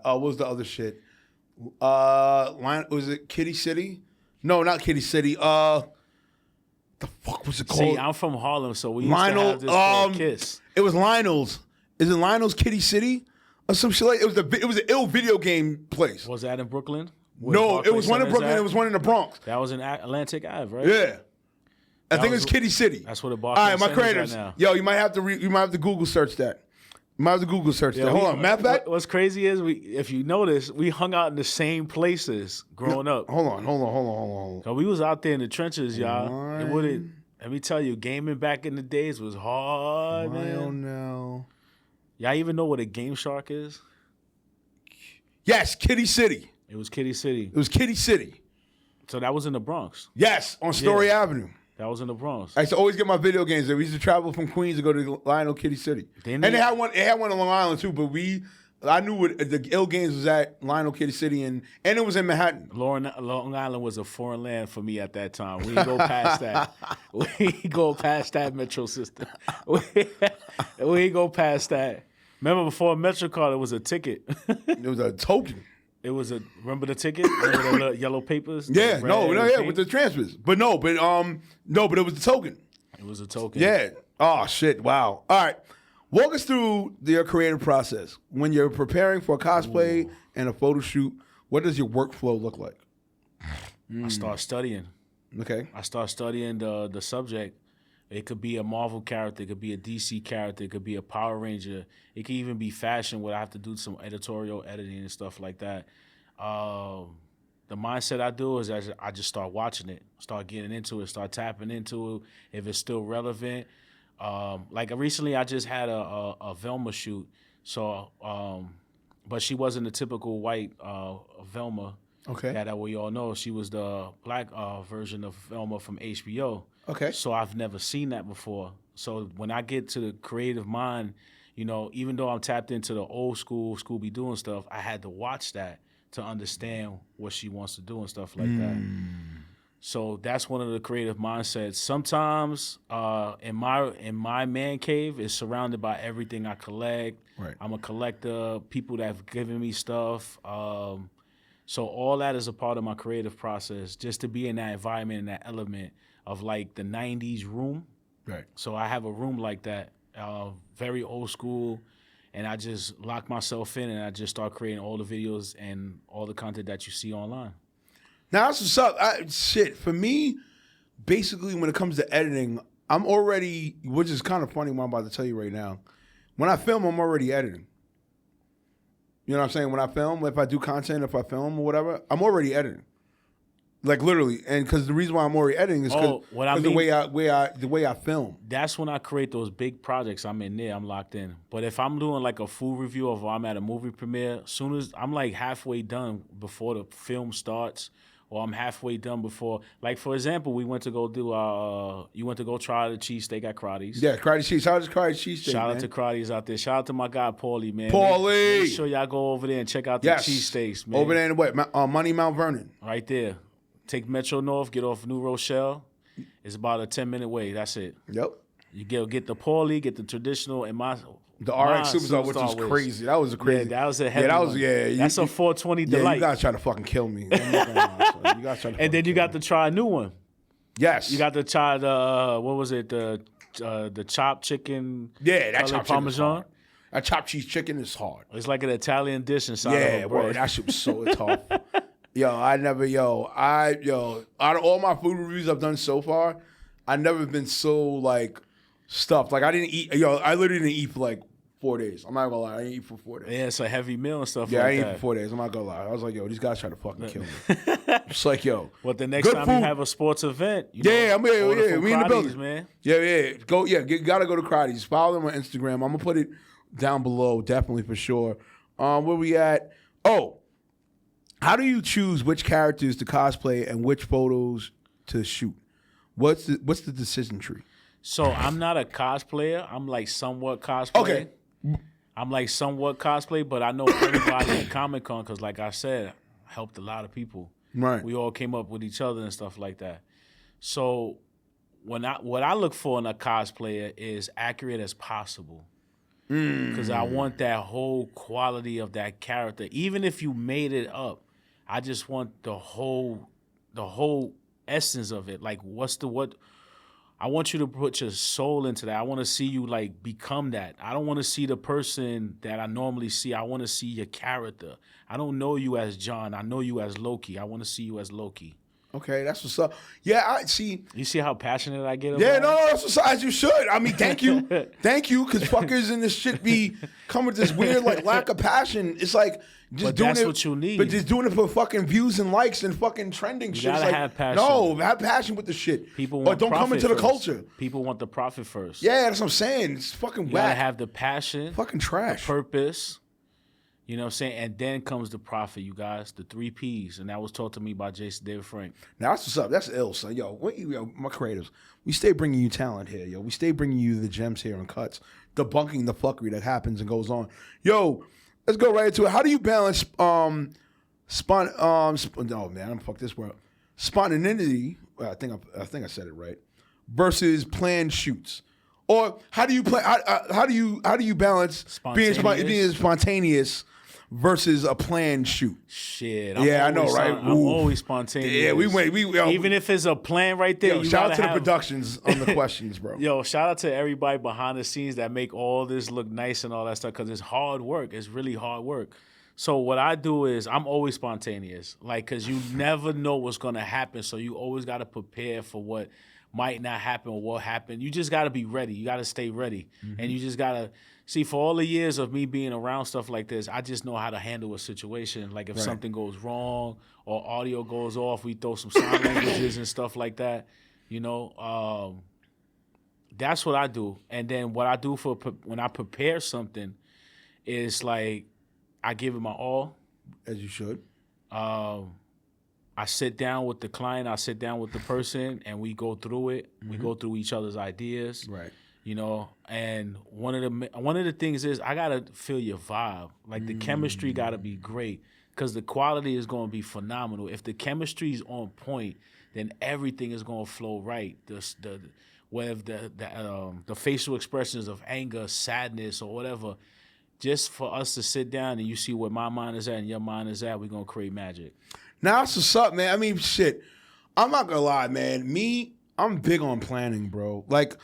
What was the other shit? Was it Kitty City? No, not Kitty City. The fuck was it called? See, I'm from Harlem, so we used to have this called Kiss. It was Lionel's. Is it Lionel's Kitty City or some shit like? It was an ill video game place. Was that in Brooklyn? No, it was one in Brooklyn. It was one in the Bronx. That was in Atlantic Ave, right? Yeah. I think it was Kitty City. That's what the Barclays All right, my Center is creators. right now. Yo, you might have to Google search that. You might have to Google search that. Hold on, matter of fact. What's crazy is if you notice, we hung out in the same places growing up. Hold on. So we was out there in the trenches, y'all. It wouldn't. Let me tell you, gaming back in the days was hard, man. I don't know. Y'all even know what a Game Shark is? Yes, Kitty City. It was Kitty City. It was Kitty City. So that was in the Bronx. Yes, on Story Avenue. That was in the Bronx. I used to always get my video games there. We used to travel from Queens to go to Lionel Kitty City. And they had one in Long Island too, but I knew what the ill games was at Lionel Kitty City and it was in Manhattan. Long Island was a foreign land for me at that time. We didn't go past that. We didn't go past that metro system. We didn't go past that. Remember before a Metro card, it was a ticket. It was a token. It was remember the ticket? Remember the little yellow papers? Yeah, with the transfers. But it was the token. It was a token. Yeah. Oh shit. Wow. All right. Walk us through your creative process. When you're preparing for a cosplay and a photo shoot, what does your workflow look like? I start studying. Okay. I start studying the subject. It could be a Marvel character, it could be a DC character, it could be a Power Ranger. It could even be fashion where I have to do some editorial editing and stuff like that. The mindset I do is I just start watching it, start getting into it, start tapping into it, if it's still relevant. Like recently I just had a Velma shoot, so but she wasn't the typical white Velma that we all know. She was the black version of Velma from HBO. Okay. So I've never seen that before. So when I get to the creative mind, even though I'm tapped into the old school Scooby-Doo and stuff, I had to watch that to understand what she wants to do and stuff like that. So that's one of the creative mindsets. Sometimes in my man cave is surrounded by everything I collect. Right. I'm a collector, people that have given me stuff. So all that is a part of my creative process, just to be in that environment and that element of like the 90s room. Right. So I have a room like that, very old school, and I just lock myself in and I just start creating all the videos and all the content that you see online. Now that's what's up. For me, basically when it comes to editing, I'm already, which is kind of funny what I'm about to tell you right now. When I film, I'm already editing. You know what I'm saying? When I film, if I do content, if I film or whatever, I'm already editing. Like literally, and because the reason why I'm already editing is because the way I film. That's when I create those big projects. I'm in there, I'm locked in. But if I'm doing like a food review or I'm at a movie premiere, soon as I'm like halfway done before the film starts, or I'm halfway done before. Like for example, we went to go do you went to go try the cheesesteak at Karadi's. Yeah, Karadi's cheese. Shout out to Karadi's cheesesteak. Shout out to Karadi's out there. Shout out to my guy Paulie, man. Paulie, make sure y'all go over there and check out the cheesesteaks, man. Over there in what? Money Mount Vernon. Right there. Take Metro North, get off New Rochelle. It's about a 10-minute way. That's it. Yep. You get the Paulie, get the traditional, and the RX Superstar, which was crazy. That was a crazy. Yeah, that was a heavy one. That's a 420 delight. You guys trying to fucking kill me. You guys trying to and then you got to try a new one. Yes. You got to try the what was it? The chopped chicken. Yeah, that chopped Parmesan. That chopped cheese chicken is hard. It's like an Italian dish inside of a bread. That shit was so tough. Out of all my food reviews I've done so far, I've never been so like stuffed. Like I didn't eat. I literally didn't eat for like 4 days. I'm not gonna lie, I didn't eat for 4 days. Yeah, it's a heavy meal and stuff. Yeah, like I didn't that. eat for 4 days. I'm not gonna lie. I was like, these guys trying to fucking kill me. It's like, But the next time you have a sports event, I'm here. We in the building, man. Yeah. Go. Yeah, gotta go to Karadi's. Follow them on Instagram. I'm gonna put it down below, definitely for sure. Where we at? Oh. How do you choose which characters to cosplay and which photos to shoot? What's the decision tree? So I'm not a cosplayer. I'm like somewhat cosplay. Okay. I'm like somewhat cosplay, but I know everybody at Comic-Con because, like I said, I helped a lot of people. Right. We all came up with each other and stuff like that. So what I look for in a cosplayer is accurate as possible. because I want that whole quality of that character. Even if you made it up, I just want the whole essence of it. Like, what? I want you to put your soul into that. I want to see you like become that. I don't want to see the person that I normally see. I want to see your character. I don't know you as John. I know you as Loki. I want to see you as Loki. Okay, that's what's up. Yeah, I see. You see how passionate I get about Yeah, it? no, that's what's up, as you should. I mean, thank you. Thank you, because fuckers in this shit be coming with this weird like lack of passion. It's like just But doing that's it, what you need. But just doing it for fucking views and likes and fucking trending shit. gotta It's like, have passion. No, have passion with the shit. People Or want don't come profit into the first. culture. People want the profit first. Yeah, that's what I'm saying. It's fucking You gotta whack. have the passion, Fucking trash. purpose. You know what I'm saying? And then comes the profit, you guys. The 3 Ps. And that was taught to me by Jason David Frank. Now that's what's up. That's ill, son. Yo, my creatives, we stay bringing you talent here, yo. We stay bringing you the gems here and cuts, debunking the fuckery that happens and goes on. Yo, let's go right into it. How do you balance oh man, I'm gonna fuck this word. Spontaneity. Well, I think I said it right. Versus planned shoots. Or how do you play? How do you balance being spontaneous versus a planned shoot? Shit. I know, right? I'm always spontaneous. Yeah, we went. Even if it's a plan right there, Yo, you shout out gotta to the have, productions on the questions, bro. Yo, shout out to everybody behind the scenes that make all this look nice and all that stuff, because it's hard work. It's really hard work. So what I do is I'm always spontaneous, like, because you never know what's going to happen. So you always got to prepare for what might not happen or what happened. You just got to be ready. You got to stay ready. And you just got to see, for all the years of me being around stuff like this, I just know how to handle a situation. Like if something goes wrong or audio goes off, we throw some sign languages and stuff like that. You know, that's what I do. And then what I do for when I prepare something is like I give it my all. As you should. I sit down with the client, I sit down with the person, and we go through it. We go through each other's ideas. Right. You know, and one of the things is I gotta feel your vibe. Like the chemistry gotta be great, because the quality is gonna be phenomenal. If the chemistry is on point, then everything is gonna flow right. The facial expressions of anger, sadness, or whatever. Just for us to sit down and you see where my mind is at and your mind is at, we're gonna create magic. Now that's what's up, man. I mean, shit. I'm not gonna lie, man. I'm big on planning, bro. Like,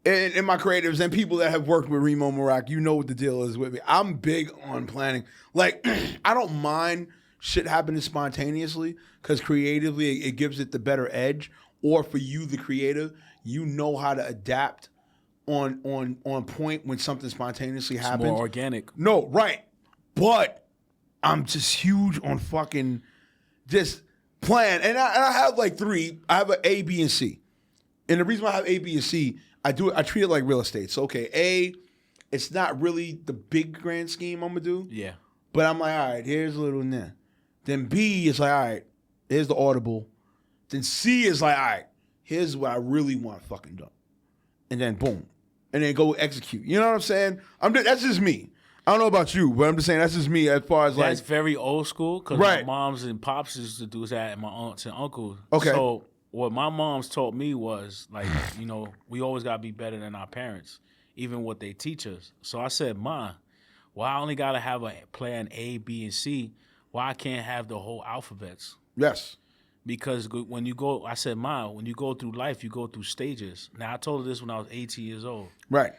in my creatives and people that have worked with Remo Marak, you know what the deal is with me. I'm big on planning. Like, I don't mind shit happening spontaneously, because creatively it gives it the better edge. Or for you, the creator, you know how to adapt on point when something spontaneously happens. More organic. No, right. But I'm just huge on fucking just plan. And I have like 3. I have an A, B, and C. And the reason why I have A, B, and C, I treat it like real estate. So, okay, A, it's not really the big grand scheme I'm going to do. Yeah. But I'm like, all right, here's a little nah. Then B is like, all right, here's the audible. Then C is like, all right, here's what I really want fucking done. And then boom. And then go execute. You know what I'm saying? That's just me. I don't know about you, but I'm just saying that's just me as far as like. That's very old school, because my moms and pops used to do that, and my aunts and uncles. Okay. So what my moms taught me was, like, you know, we always got to be better than our parents, even what they teach us. So I said, Ma, well, I only got to have a plan A, B, and C. Why I can't have the whole alphabets? Yes. Because when you go, I said, Ma, when you go through life, you go through stages. Now, I told her this when I was 18 years old. Right.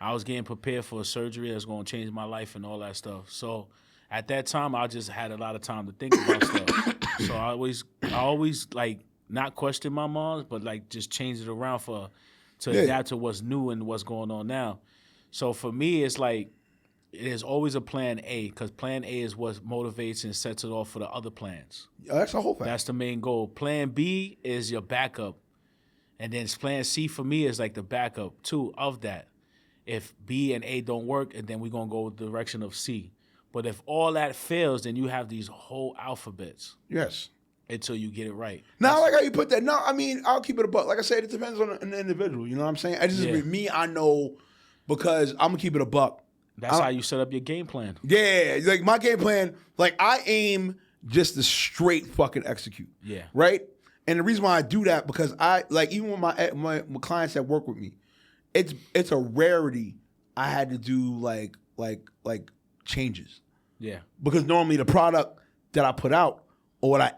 I was getting prepared for a surgery that's going to change my life and all that stuff. So at that time, I just had a lot of time to think about stuff. So I always like not question my moms, but like just change it around to adapt to what's new and what's going on now. So for me, it's like there's always a plan A, because plan A is what motivates and sets it off for the other plans. That's the whole thing. That's the main goal. Plan B is your backup. And then plan C for me is like the backup too of that. If B and A don't work, and then we're going to go the direction of C. But if all that fails, then you have these whole alphabets. Yes. Until you get it right. Now, I like how you put that. No, I mean, I'll keep it a buck. Like I said, it depends on the individual. You know what I'm saying? With me, I know, because I'm going to keep it a buck. That's how you set up your game plan. Yeah. Like my game plan, like I aim just to straight fucking execute. Yeah. Right? And the reason why I do that, because I, like, even with my clients that work with me, it's a rarity I had to do like changes Yeah. because normally the product that I put out or what I